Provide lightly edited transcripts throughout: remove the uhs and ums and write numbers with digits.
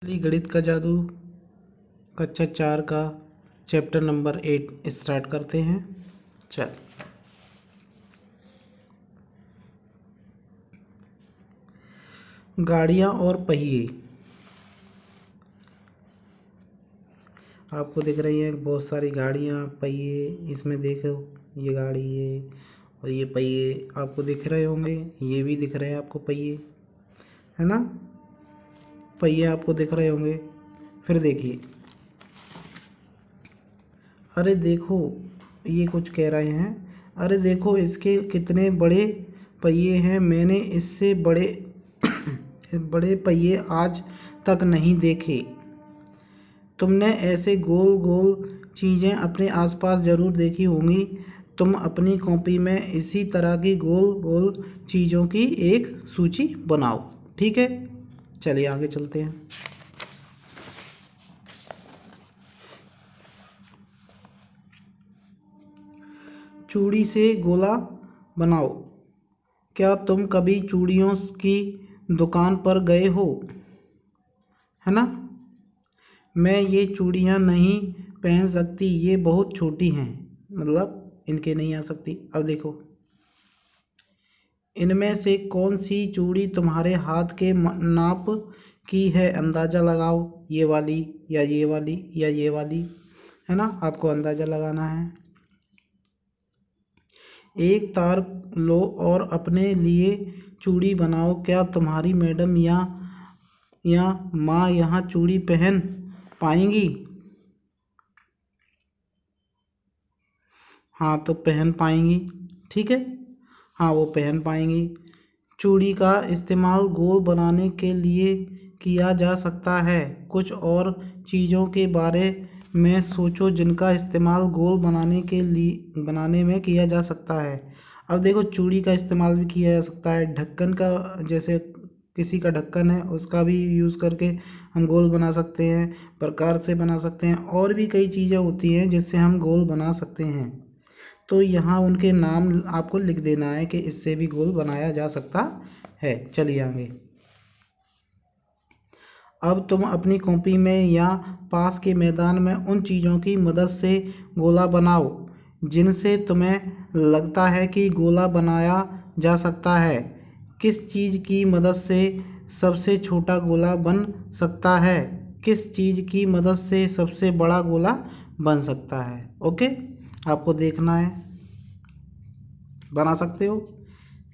Finally गणित का जादू कक्षा 4 का चैप्टर नंबर 8 स्टार्ट करते हैं। चल गाड़ियाँ और पहिए आपको दिख रही हैं, बहुत सारी गाड़ियाँ पहिए। इसमें देखो, ये गाड़ी है और ये पहिए आपको दिख रहे होंगे, ये भी दिख रहे हैं आपको पहिए, है ना। पहिए आपको दिख रहे होंगे। फिर देखिए, अरे देखो, ये कुछ कह रहे हैं, अरे देखो इसके कितने बड़े पहिए हैं, मैंने इससे बड़े बड़े पहिए आज तक नहीं देखे। तुमने ऐसे गोल गोल चीज़ें अपने आसपास ज़रूर देखी होंगी। तुम अपनी कॉपी में इसी तरह की गोल गोल चीज़ों की एक सूची बनाओ, ठीक है। चलिए आगे चलते हैं। चूड़ी से गोला बनाओ। क्या तुम कभी चूड़ियों की दुकान पर गए हो, है ना। मैं ये चूड़ियाँ नहीं पहन सकती, ये बहुत छोटी हैं, मतलब इनके नहीं आ सकती। अब देखो, इनमें से कौन सी चूड़ी तुम्हारे हाथ के नाप की है, अंदाज़ा लगाओ। ये वाली या ये वाली या ये वाली, है ना। आपको अंदाज़ा लगाना है। एक तार लो और अपने लिए चूड़ी बनाओ। क्या तुम्हारी मैडम या माँ यहाँ चूड़ी पहन पाएंगी? हाँ, तो पहन पाएंगी, ठीक है। हाँ, वो पहन पाएंगी। चूड़ी का इस्तेमाल गोल बनाने के लिए किया जा सकता है। कुछ और चीज़ों के बारे में सोचो जिनका इस्तेमाल गोल बनाने में किया जा सकता है। अब देखो, चूड़ी का इस्तेमाल भी किया जा सकता है। ढक्कन का, जैसे किसी का ढक्कन है, उसका भी यूज़ करके हम गोल बना सकते हैं, प्रकार से बना सकते हैं। और भी कई चीज़ें होती हैं जिससे हम गोल बना सकते हैं। तो यहाँ उनके नाम आपको लिख देना है कि इससे भी गोल बनाया जा सकता है। चलिए आगे। अब तुम अपनी कॉपी में या पास के मैदान में उन चीज़ों की मदद से गोला बनाओ जिनसे तुम्हें लगता है कि गोला बनाया जा सकता है। किस चीज़ की मदद से सबसे छोटा गोला बन सकता है? किस चीज़ की मदद से सबसे बड़ा गोला बन सकता है? ओके, आपको देखना है, बना सकते हो।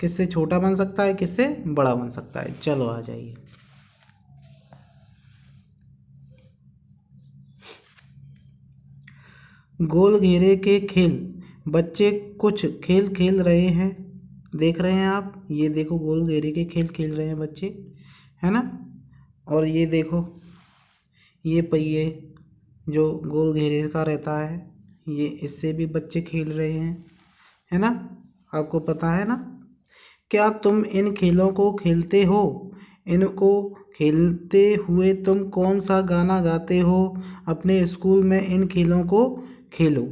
किससे छोटा बन सकता है, किससे बड़ा बन सकता है। चलो आ जाइए। गोल घेरे के खेल। बच्चे कुछ खेल खेल रहे हैं, देख रहे हैं आप। ये देखो, गोल घेरे के खेल खेल रहे हैं बच्चे, है ना। और ये देखो, ये पहिए जो गोल घेरे का रहता है, ये इससे भी बच्चे खेल रहे हैं, है ना। आपको पता है ना। क्या तुम इन खेलों को खेलते हो? इनको खेलते हुए तुम कौन सा गाना गाते हो? अपने स्कूल में इन खेलों को खेलो,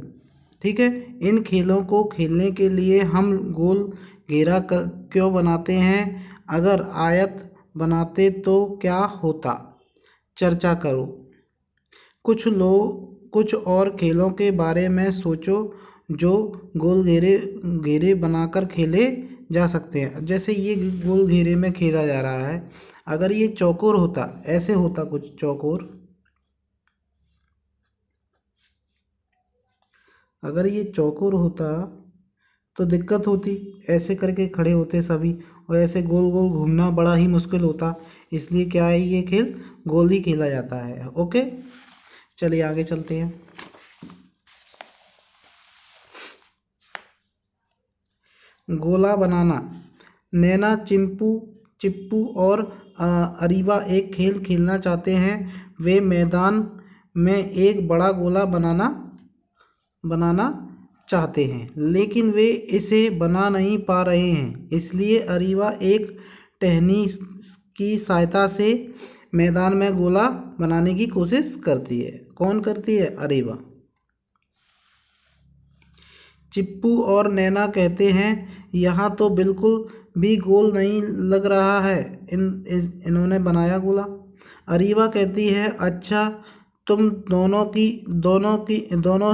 ठीक है। इन खेलों को खेलने के लिए हम गोल घेरा क्यों बनाते हैं? अगर आयत बनाते तो क्या होता? चर्चा करो। कुछ और खेलों के बारे में सोचो जो गोल घेरे घेरे बनाकर खेले जा सकते हैं। जैसे ये गोल घेरे में खेला जा रहा है, अगर ये चौकोर होता, ऐसे होता कुछ चौकोर, अगर ये चौकोर होता तो दिक्कत होती। ऐसे करके खड़े होते सभी, और ऐसे गोल गोल घूमना बड़ा ही मुश्किल होता। इसलिए क्या है, ये खेल गोल ही खेला जाता है। ओके, चलिए आगे चलते हैं। गोला बनाना। नैना, चिप्पू और अरीबा एक खेल खेलना चाहते हैं। वे मैदान में एक बड़ा गोला बनाना चाहते हैं, लेकिन वे इसे बना नहीं पा रहे हैं। इसलिए अरीबा एक टहनी की सहायता से मैदान में गोला बनाने की कोशिश करती है। कौन करती है? अरीबा। चिप्पू और नैना कहते हैं, यहाँ तो बिल्कुल भी गोल नहीं लग रहा है। इन्होंने बनाया गोला। अरीबा कहती है, अच्छा तुम दोनों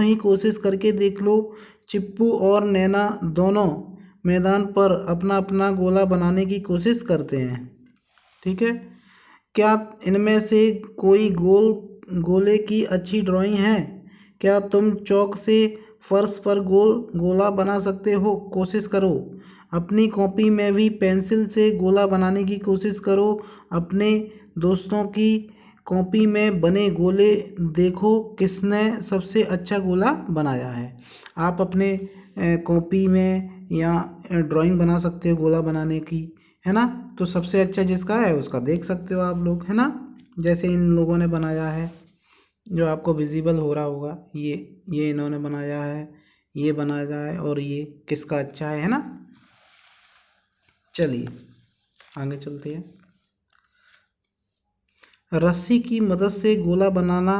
ही कोशिश करके देख लो। चिप्पू और नैना दोनों मैदान पर अपना अपना गोला बनाने की कोशिश करते हैं। ठीक है, क्या इनमें से कोई गोले की अच्छी ड्राइंग है? क्या तुम चौक से फर्श पर गोला बना सकते हो? कोशिश करो। अपनी कॉपी में भी पेंसिल से गोला बनाने की कोशिश करो। अपने दोस्तों की कॉपी में बने गोले देखो किसने सबसे अच्छा गोला बनाया है। आप अपने कॉपी में या ड्राइंग बना सकते हो गोला बनाने की, है ना। तो सबसे अच्छा जिसका है उसका देख सकते हो आप लोग, है ना। जैसे इन लोगों ने बनाया है, जो आपको विजिबल हो रहा होगा, ये इन्होंने बनाया है, ये बनाया है, और ये किसका अच्छा है ना। चलिए आगे चलते हैं। रस्सी की मदद से गोला बनाना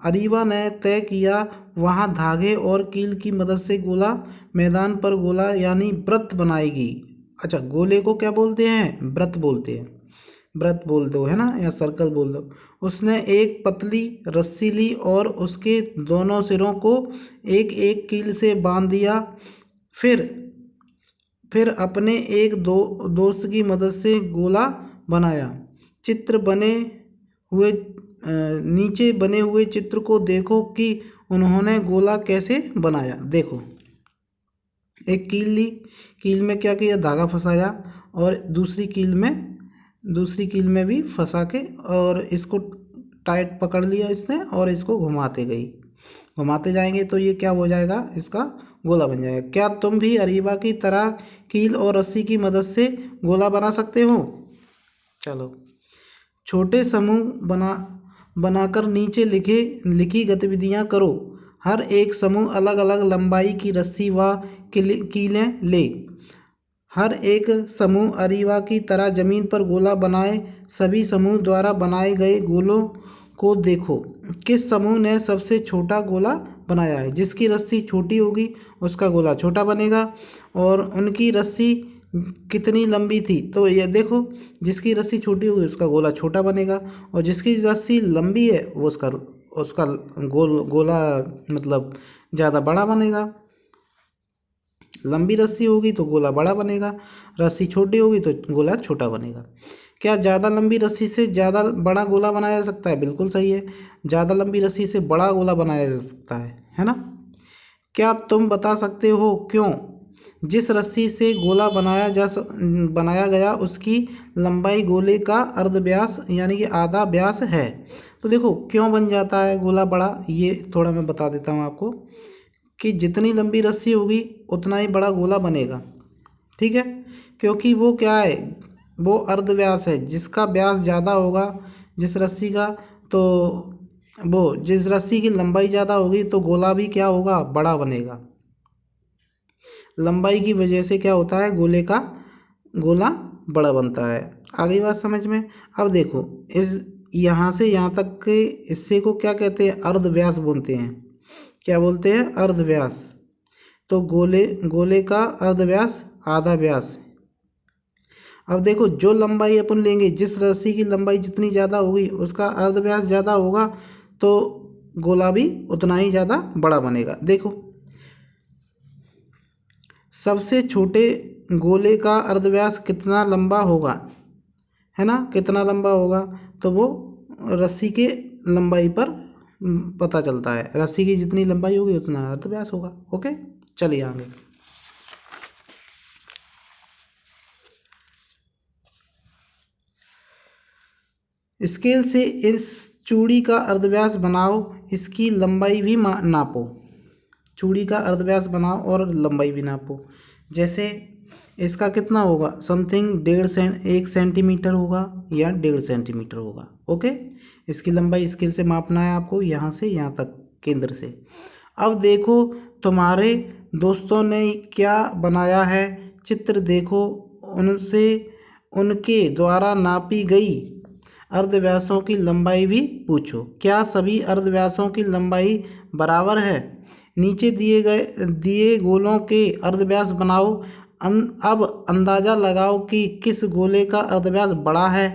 अरीबा ने तय किया। वहाँ धागे और कील की मदद से गोला मैदान पर गोला यानी वृत्त बनाएगी। अच्छा, गोले को क्या बोलते हैं? वृत्त बोलते हैं। वृत्त बोल दो, है ना, या सर्कल बोल दो। उसने एक पतली रस्सी ली और उसके दोनों सिरों को एक एक कील से बांध दिया। फिर अपने एक दोस्त की मदद से गोला बनाया। चित्र बने हुए नीचे बने हुए चित्र को देखो कि उन्होंने गोला कैसे बनाया। देखो, एक कील ली, कील में क्या किया? धागा फंसाया, और दूसरी कील में भी फंसा के, और इसको टाइट पकड़ लिया इसने, और इसको घुमाते जाएंगे तो ये क्या हो जाएगा? इसका गोला बन जाएगा। क्या तुम भी अरीबा की तरह कील और रस्सी की मदद से गोला बना सकते हो? चलो, छोटे समूह बनाकर नीचे लिखी गतिविधियां करो। हर एक समूह अलग अलग लंबाई की रस्सी व कीलें ले। हर एक समूह अरीबा की तरह जमीन पर गोला बनाए। सभी समूह द्वारा बनाए गए गोलों को देखो। किस समूह ने सबसे छोटा गोला बनाया है? जिसकी रस्सी छोटी होगी उसका गोला छोटा बनेगा। और उनकी रस्सी कितनी लंबी थी? तो ये देखो, जिसकी रस्सी छोटी होगी उसका गोला छोटा बनेगा, और जिसकी रस्सी लंबी है वो उसका गोला मतलब ज़्यादा बड़ा बनेगा। लंबी रस्सी होगी तो गोला बड़ा बनेगा, रस्सी छोटी होगी तो गोला छोटा बनेगा। क्या ज़्यादा लंबी रस्सी से ज़्यादा बड़ा गोला बनाया जा सकता है? बिल्कुल सही है, ज़्यादा लंबी रस्सी से बड़ा गोला बनाया जा सकता है ना। क्या तुम बता सकते हो क्यों? जिस रस्सी से गोला बनाया गया उसकी लंबाई गोले का अर्ध व्यास यानी कि आधा व्यास है। तो देखो, क्यों बन जाता है गोला बड़ा, ये थोड़ा मैं बता देता हूँ आपको, कि जितनी लंबी रस्सी होगी उतना ही बड़ा गोला बनेगा। ठीक है, क्योंकि वो क्या है, वो अर्ध व्यास है। जिसका व्यास ज़्यादा होगा जिस रस्सी का, तो वो जिस रस्सी की लंबाई ज़्यादा होगी तो गोला भी क्या होगा? बड़ा बनेगा। लंबाई की वजह से क्या होता है? गोला बड़ा बनता है। आगे बात समझ में। अब देखो, इस यहाँ से यहाँ तक के हिस्से को क्या कहते हैं? अर्ध व्यास बोलते हैं। क्या बोलते हैं? अर्ध व्यास। तो गोले का अर्ध व्यास आधा व्यास। अब देखो, जो लंबाई अपन लेंगे, जिस रस्सी की लंबाई जितनी ज़्यादा होगी उसका अर्ध व्यास ज़्यादा होगा, तो गोला भी उतना ही ज़्यादा बड़ा बनेगा। देखो, सबसे छोटे गोले का अर्धव्यास कितना लंबा होगा, है ना, कितना लंबा होगा? तो वो रस्सी के लंबाई पर पता चलता है। रस्सी की जितनी लंबाई होगी उतना अर्धव्यास होगा। ओके, चलिए आगे। स्केल से इस चूड़ी का अर्धव्यास बनाओ, इसकी लंबाई भी नापो। चूड़ी का अर्धव्यास बनाओ और लंबाई भी नापो। जैसे इसका कितना होगा? समथिंग 1 सेंटीमीटर होगा या 1.5 सेंटीमीटर होगा। ओके, इसकी लंबाई स्केल से मापना है आपको, यहाँ से यहाँ तक, केंद्र से। अब देखो तुम्हारे दोस्तों ने क्या बनाया है। चित्र देखो, उनसे उनके द्वारा नापी गई अर्धव्यासों की लंबाई भी पूछो। क्या सभी अर्धव्यासों की लंबाई बराबर है? नीचे दिए गोलों के अर्धव्यास बनाओ। अब अंदाज़ा लगाओ कि किस गोले का अर्धव्यास बड़ा है।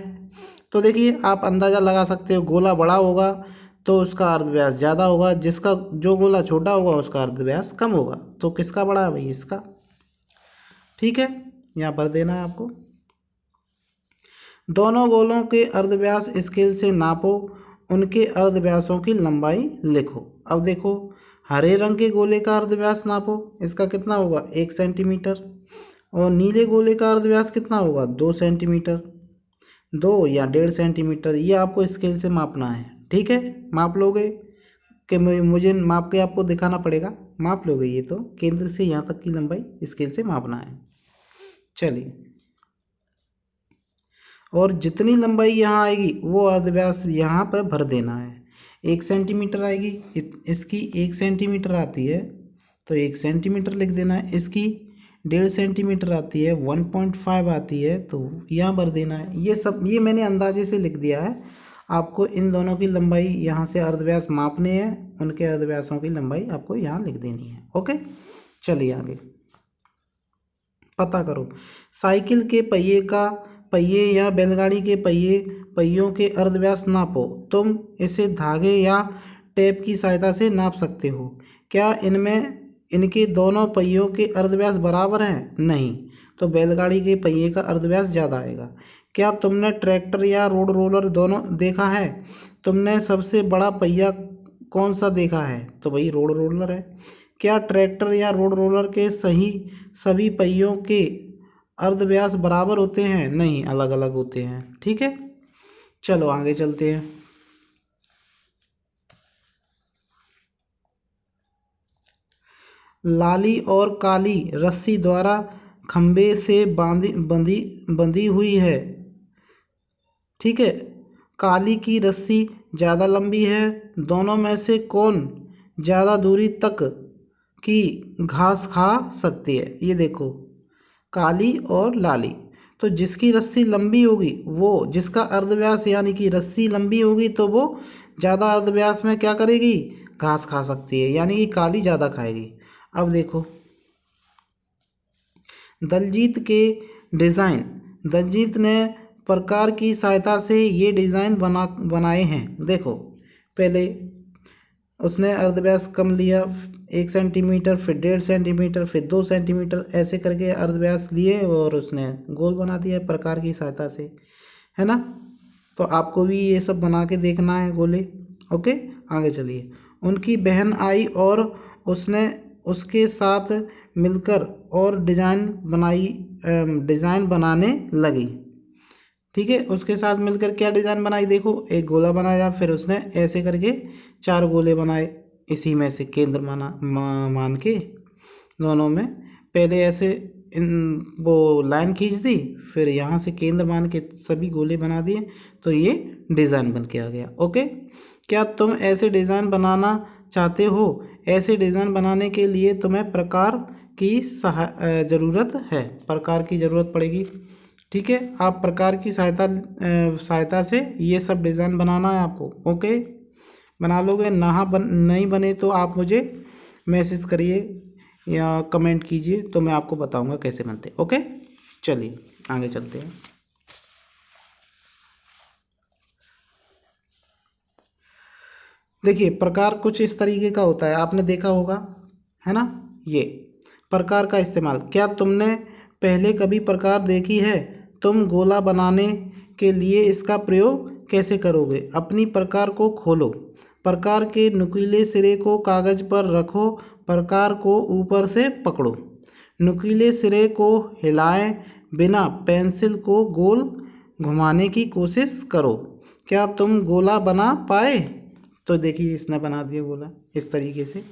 तो देखिए आप अंदाज़ा लगा सकते हो, गोला बड़ा होगा तो उसका अर्धव्यास ज़्यादा होगा, जिसका जो गोला छोटा होगा उसका अर्धव्यास कम होगा। तो किसका बड़ा है भाई? इसका। ठीक है, यहाँ पर देना है आपको। दोनों गोलों के अर्धव्यास स्केल से नापो, उनके अर्धव्यासों की लंबाई लिखो। अब देखो, हरे रंग के गोले का अर्धव्यास नापो, इसका कितना होगा? 1 सेंटीमीटर। और नीले गोले का अर्धव्यास कितना होगा? 2 सेंटीमीटर। 2 या 1.5 सेंटीमीटर, ये आपको स्केल से मापना है। ठीक है, माप लोगे कि मुझे माप के आपको दिखाना पड़ेगा? माप लोगे, ये तो केंद्र से यहाँ तक की लंबाई स्केल से मापना है। चलिए, और जितनी लंबाई यहाँ आएगी वो अर्धव्यास यहाँ पर भर देना है। 1 सेंटीमीटर आएगी, इसकी 1 सेंटीमीटर आती है तो 1 सेंटीमीटर लिख देना है। इसकी 1.5 सेंटीमीटर आती है, 1.5 आती है तो यहाँ भर देना है। ये सब ये मैंने अंदाजे से लिख दिया है। आपको इन दोनों की लंबाई यहाँ से अर्धव्यास मापने हैं, उनके अर्धव्यासों की लंबाई आपको यहाँ लिख देनी है। ओके, चलिए आगे पता करो। साइकिल के पहिए या बैलगाड़ी के पहियों के अर्धव्यास नापो। तुम इसे धागे या टेप की सहायता से नाप सकते हो। क्या इनके दोनों पहियों के अर्धव्यास बराबर हैं? नहीं, तो बैलगाड़ी के पहिए का अर्धव्यास ज़्यादा आएगा। क्या तुमने ट्रैक्टर या रोड रोलर दोनों देखा है? तुमने सबसे बड़ा पहिया कौन सा देखा है? तो भाई रोड रोलर है। क्या ट्रैक्टर या रोड रोलर के सभी पहियों के अर्धव्यास बराबर होते हैं? नहीं, अलग अलग होते हैं। ठीक है, चलो आगे चलते हैं। लाली और काली रस्सी द्वारा खंबे से बंधी हुई है। ठीक है, काली की रस्सी ज़्यादा लंबी है। दोनों में से कौन ज़्यादा दूरी तक की घास खा सकती है? ये देखो, काली और लाली। तो जिसकी रस्सी लंबी होगी, वो जिसका अर्धव्यास यानी कि रस्सी लंबी होगी तो वो ज़्यादा अर्धव्यास में क्या करेगी? घास खा सकती है, यानी कि काली ज़्यादा खाएगी। अब देखो, दलजीत ने प्रकार की सहायता से ये डिज़ाइन बनाए हैं। देखो, पहले उसने अर्धव्यास कम लिया, 1 सेंटीमीटर, फिर 1.5 सेंटीमीटर, फिर 2 सेंटीमीटर, ऐसे करके अर्धव्यास लिए और उसने गोल बना दिया प्रकार की सहायता से, है ना? तो आपको भी ये सब बना के देखना है गोले। ओके, आगे चलिए। उनकी बहन आई और उसने उसके साथ मिलकर और डिज़ाइन बनाने लगी। ठीक है, उसके साथ मिलकर क्या डिज़ाइन बनाई? देखो, एक गोला बनाया, फिर उसने ऐसे करके 4 गोले बनाए, इसी में से केंद्र मान के दोनों में पहले ऐसे वो लाइन खींच दी, फिर यहाँ से केंद्र मान के सभी गोले बना दिए, तो ये डिज़ाइन बन के आ गया। ओके, क्या तुम ऐसे डिज़ाइन बनाना चाहते हो? ऐसे डिज़ाइन बनाने के लिए तुम्हें प्रकार की ज़रूरत है, प्रकार की ज़रूरत पड़ेगी। ठीक है, आप प्रकार की सहायता से ये सब डिज़ाइन बनाना है आपको। ओके, बना लोगे? नहीं बने तो आप मुझे मैसेज करिए या कमेंट कीजिए, तो मैं आपको बताऊंगा कैसे बनते। ओके, चलिए आगे चलते हैं। देखिए, प्रकार कुछ इस तरीके का होता है, आपने देखा होगा, है ना? ये प्रकार का इस्तेमाल, क्या तुमने पहले कभी प्रकार देखी है? तुम गोला बनाने के लिए इसका प्रयोग कैसे करोगे? अपनी प्रकार को खोलो, प्रकार के नुकीले सिरे को कागज पर रखो, प्रकार को ऊपर से पकड़ो, नुकीले सिरे को हिलाएं, बिना पेंसिल को गोल घुमाने की कोशिश करो। क्या तुम गोला बना पाए? तो देखिए, इसने बना दिया गोला इस तरीके से।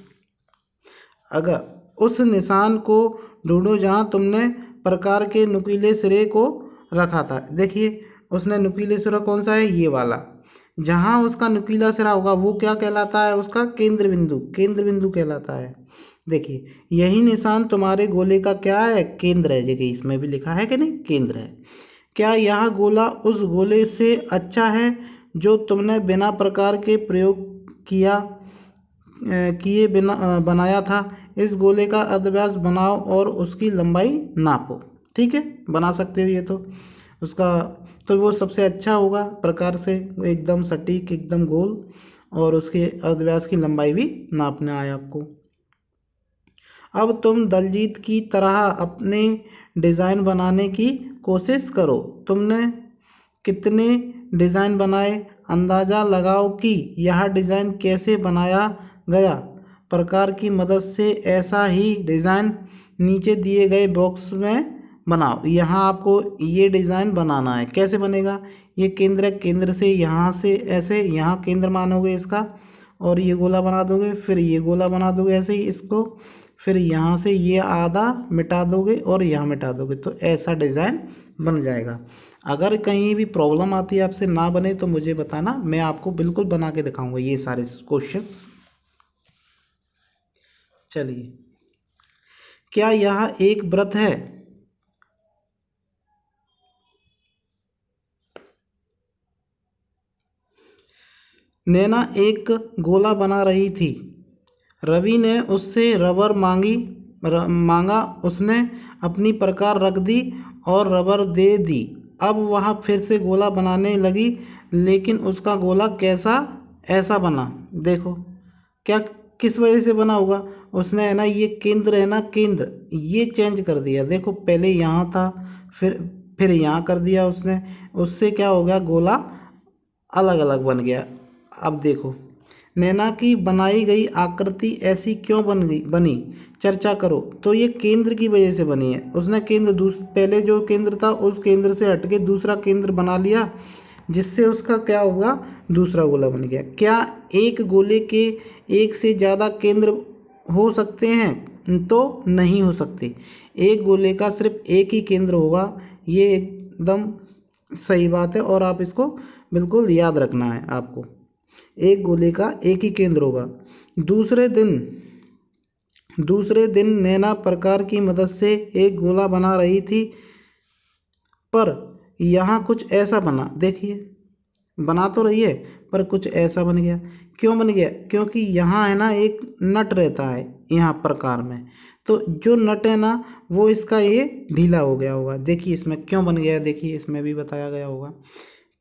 अगर उस निशान को ढूंढो जहाँ तुमने प्रकार के नुकीले सिरे को रखा था। देखिए, उसने नुकीले सिरा कौन सा है? ये वाला। जहाँ उसका नुकीला सिरा होगा वो क्या कहलाता है? उसका केंद्र बिंदु कहलाता है। देखिए, यही निशान तुम्हारे गोले का क्या है? केंद्र है। देखिए, इसमें भी लिखा है कि नहीं? केंद्र है। क्या यह गोला उस गोले से अच्छा है जो तुमने बिना प्रकार के प्रयोग किए बिना बनाया था? इस गोले का अर्धव्यास बनाओ और उसकी लंबाई नापो। ठीक है, बना सकते हो ये तो। उसका, तो वो सबसे अच्छा होगा प्रकार से, एकदम सटीक, एकदम गोल, और उसके अर्धव्यास की लंबाई भी नापना है आपको। अब तुम दलजीत की तरह अपने डिज़ाइन बनाने की कोशिश करो। तुमने कितने डिज़ाइन बनाए, अंदाज़ा लगाओ कि यह डिज़ाइन कैसे बनाया गया। प्रकार की मदद से ऐसा ही डिज़ाइन नीचे दिए गए बॉक्स में बनाओ। यहाँ आपको ये डिज़ाइन बनाना है। कैसे बनेगा, ये केंद्र, केंद्र से यहाँ से ऐसे यहाँ केंद्र मानोगे इसका, और ये गोला बना दोगे, फिर ये गोला बना दोगे ऐसे ही इसको, फिर यहाँ से ये आधा मिटा दोगे और यहाँ मिटा दोगे, तो ऐसा डिज़ाइन बन जाएगा। अगर कहीं भी प्रॉब्लम आती है आपसे ना बने तो मुझे बताना, मैं आपको बिल्कुल बना के दिखाऊंगा ये सारे क्वेश्चंस। चलिए, क्या यह एक व्रत है? नैना एक गोला बना रही थी। रवि ने उससे रबर मांगा। उसने अपनी प्रकार रख दी और रबर दे दी। अब वह फिर से गोला बनाने लगी, लेकिन उसका गोला कैसा ऐसा बना। देखो क्या, किस वजह से बना होगा, उसने है ना ये केंद्र है ना, केंद्र ये चेंज कर दिया। देखो पहले यहाँ था, फिर यहाँ कर दिया उसने, उससे क्या हो गया, गोला अलग अलग बन गया। अब देखो, नैना की बनाई गई आकृति ऐसी क्यों बनी, चर्चा करो। तो ये केंद्र की वजह से बनी है। उसने केंद्र पहले जो केंद्र था उस केंद्र से हटके दूसरा केंद्र बना लिया, जिससे उसका क्या होगा, दूसरा गोला बन गया। क्या एक गोले के एक से ज़्यादा केंद्र हो सकते हैं? तो नहीं हो सकते। एक गोले का सिर्फ एक ही केंद्र होगा, ये एकदम सही बात है, और आप इसको बिल्कुल याद रखना है आपको। एक गोले का एक ही केंद्र होगा। दूसरे दिन नैना प्रकार की मदद से एक गोला बना रही थी, पर यहाँ कुछ ऐसा बना। देखिए बना तो रही है पर कुछ ऐसा बन गया। क्यों बन गया, क्योंकि यहाँ है ना एक नट रहता है यहाँ प्रकार में, तो जो नट है ना वो इसका ये ढीला हो गया होगा। देखिए इसमें क्यों बन गया, देखिए इसमें भी बताया गया होगा।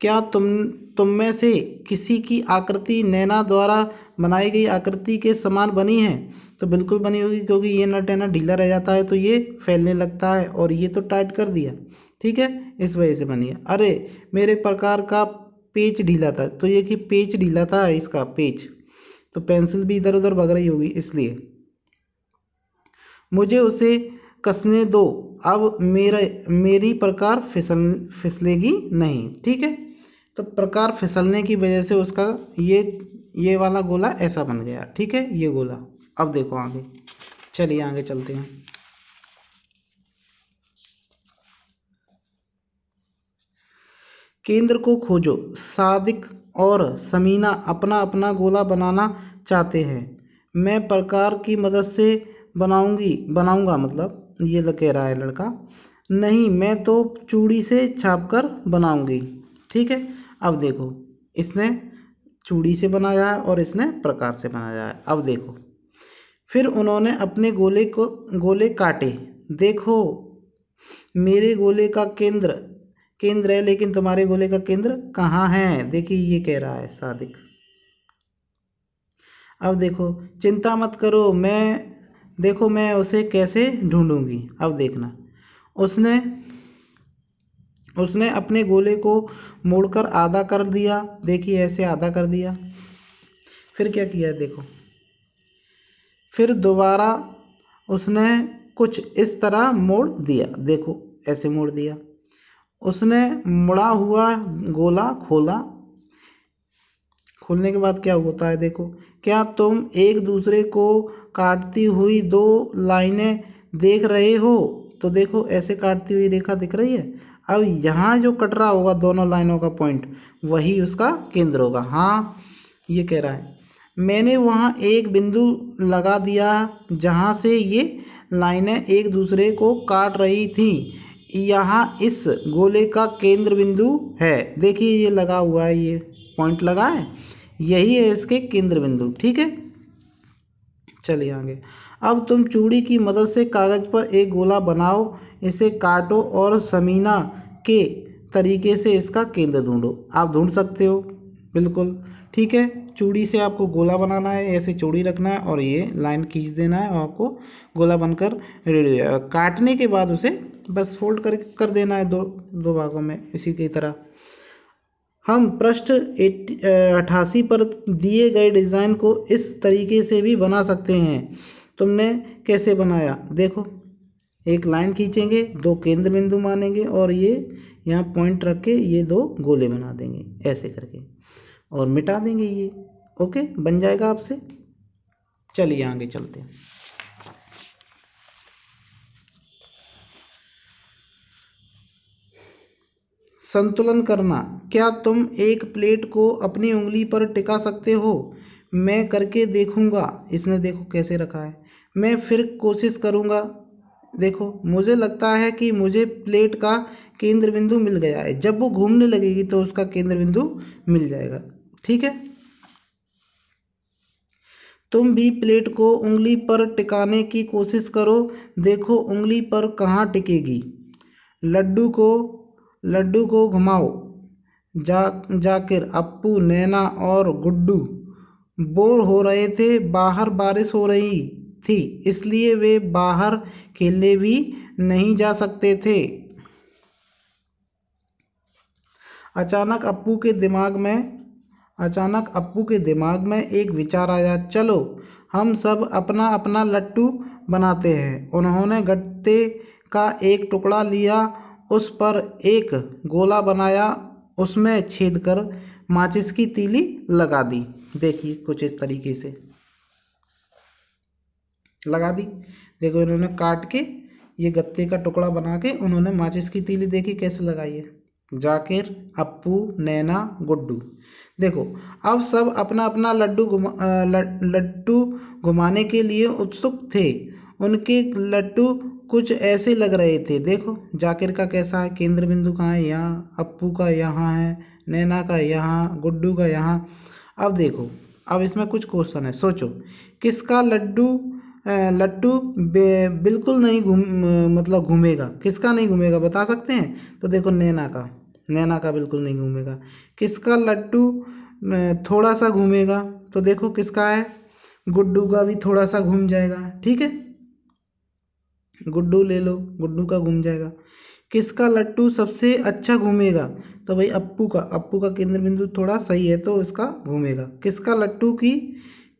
क्या तुम में से किसी की आकृति नैना द्वारा बनाई गई आकृति के समान बनी है? तो बिल्कुल बनी होगी, क्योंकि ये नट है ना ढीला रह जाता है तो ये फैलने लगता है, और ये तो टाइट कर दिया, ठीक है, इस वजह से बनी है। अरे मेरे प्रकार का पेच ढीला था, तो ये कि पेच ढीला था इसका पेच, तो पेंसिल भी इधर उधर भग रही होगी इसलिए। मुझे उसे कसने दो, अब मेरी प्रकार फिसलेगी नहीं, ठीक है। तो प्रकार फिसलने की वजह से उसका ये वाला गोला ऐसा बन गया, ठीक है, ये गोला। अब देखो आगे, चलिए आगे चलते हैं। केंद्र को खोजो। सादिक और समीना अपना अपना गोला बनाना चाहते हैं। मैं प्रकार की मदद से बनाऊंगा, मतलब ये कह रहा है लड़का। नहीं, मैं तो चूड़ी से छापकर बनाऊंगी, ठीक है। अब देखो, इसने चूड़ी से बनाया है और इसने प्रकार से बनाया है। अब देखो, फिर उन्होंने अपने गोले काटे। देखो मेरे गोले का केंद्र है, लेकिन तुम्हारे गोले का केंद्र कहाँ है, देखिए ये कह रहा है सादिक। अब देखो, चिंता मत करो, मैं उसे कैसे ढूंढूंगी। अब देखना, उसने उसने अपने गोले को मोड़कर आधा कर दिया। देखिए ऐसे आधा कर दिया। फिर क्या किया देखो, फिर दोबारा उसने कुछ इस तरह मोड़ दिया। देखो ऐसे मोड़ दिया। उसने मुड़ा हुआ गोला खोला। खोलने के बाद क्या होता है देखो, क्या तुम एक दूसरे को काटती हुई दो लाइनें देख रहे हो? तो देखो ऐसे काटती हुई रेखा दिख रही है। अब यहाँ जो कट रहा होगा दोनों लाइनों का पॉइंट, वही उसका केंद्र होगा। हाँ, ये कह रहा है मैंने वहाँ एक बिंदु लगा दिया जहाँ से ये लाइनें एक दूसरे को काट रही थी। यहाँ इस गोले का केंद्र बिंदु है। देखिए ये लगा हुआ है, ये पॉइंट लगा है, यही है इसके केंद्र बिंदु, ठीक है। चलिए आगे। अब तुम चूड़ी की मदद से कागज पर एक गोला बनाओ, इसे काटो और समीना के तरीके से इसका केंद्र ढूंढो। आप ढूंढ सकते हो, बिल्कुल ठीक है। चूड़ी से आपको गोला बनाना है, ऐसे चूड़ी रखना है और ये लाइन खींच देना है और आपको गोला बनकर रेडी हो जाएगा। काटने के बाद उसे बस फोल्ड कर देना है दो भागों में, इसी की तरह। हम पृष्ठ 88 पर दिए गए डिज़ाइन को इस तरीके से भी बना सकते हैं। तुमने कैसे बनाया देखो, एक लाइन खींचेंगे, दो केंद्र बिंदु मानेंगे और ये यहाँ पॉइंट रख के ये दो गोले बना देंगे ऐसे करके और मिटा देंगे ये। ओके, बन जाएगा आपसे। चलिए आगे चलते हैं। संतुलन करना। क्या तुम एक प्लेट को अपनी उंगली पर टिका सकते हो? मैं करके देखूंगा। इसने देखो कैसे रखा है। मैं फिर कोशिश करूंगा। देखो, मुझे लगता है कि मुझे प्लेट का केंद्र बिंदु मिल गया है। जब वो घूमने लगेगी तो उसका केंद्र बिंदु मिल जाएगा। ठीक है, तुम भी प्लेट को उंगली पर टिकाने की कोशिश करो। देखो उंगली पर कहाँ टिकेगी। लड्डू को घुमाओ। जाकिर, अप्पू, नैना और गुड्डू बोर हो रहे थे। बाहर बारिश हो रही थी, इसलिए वे बाहर खेलने भी नहीं जा सकते थे। अचानक अप्पू के दिमाग में एक विचार आया। चलो हम सब अपना अपना लट्टू बनाते हैं। उन्होंने गत्ते का एक टुकड़ा लिया, उस पर एक गोला बनाया, उसमें छेद कर माचिस की तीली लगा दी। देखिए कुछ इस तरीके से लगा दी। देखो इन्होंने काट के ये गत्ते का टुकड़ा बना के उन्होंने माचिस की तीली देखी कैसे लगाई है। जाकिर, अप्पू, नैना, गुड्डू। देखो अब सब अपना अपना लड्डू घुमाने के लिए उत्सुक थे। उनके लड्डू कुछ ऐसे लग रहे थे। देखो जाकिर का कैसा है, केंद्र बिंदु कहाँ है, यहाँ। अप्पू का यहाँ है, नैना का यहाँ, गुड्डू का यहाँ। अब देखो, अब इसमें कुछ क्वेश्चन है, सोचो किसका लट्टू बिल्कुल नहीं मतलब घूमेगा। किसका नहीं घूमेगा बता सकते हैं? तो देखो नैना का बिल्कुल नहीं घूमेगा। किसका लट्टू थोड़ा सा घूमेगा? तो देखो किसका है, गुड्डू का भी थोड़ा सा घूम जाएगा। ठीक है, गुड्डू ले लो, गुड्डू का घूम जाएगा। किसका लट्टू सबसे अच्छा घूमेगा? तो भाई अप्पू का केंद्र बिंदु थोड़ा सही है तो इसका घूमेगा।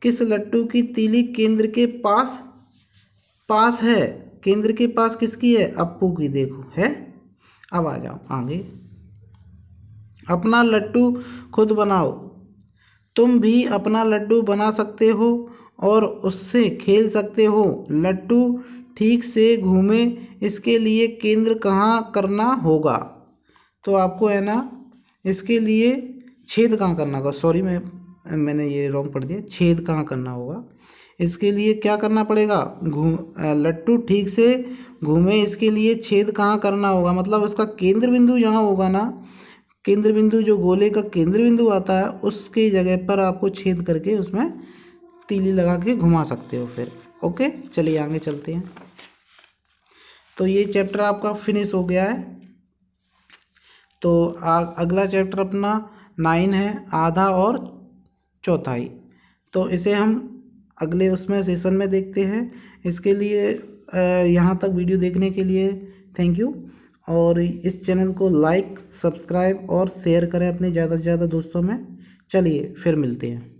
किस लट्टू की तीली केंद्र के पास है? केंद्र के पास किसकी है? अप्पू की। देखो है। अब आ जाओ आगे। अपना लट्टू खुद बनाओ। तुम भी अपना लड्डू बना सकते हो और उससे खेल सकते हो। लट्टू ठीक से घूमे, इसके लिए केंद्र कहाँ करना होगा? तो आपको है ना इसके लिए छेद कहाँ करना होगा। सॉरी, मैंने ये रॉन्ग पढ़ दिया। छेद कहाँ करना होगा, इसके लिए क्या करना पड़ेगा? लट्टू ठीक से घूमे, इसके लिए छेद कहाँ करना होगा, मतलब उसका केंद्र बिंदु यहाँ होगा ना। केंद्र बिंदु जो गोले का केंद्र बिंदु आता है उसकी जगह पर आपको छेद करके उसमें तीली लगा के घुमा सकते हो फिर। ओके, चलिए आगे चलते हैं। तो ये चैप्टर आपका फिनिश हो गया है। तो अगला चैप्टर अपना 9 है, आधा और चौथाई। तो इसे हम अगले उसमें सेशन में देखते हैं। इसके लिए यहाँ तक वीडियो देखने के लिए थैंक यू। और इस चैनल को लाइक, सब्सक्राइब और शेयर करें अपने ज़्यादा से ज़्यादा दोस्तों में। चलिए फिर मिलते हैं।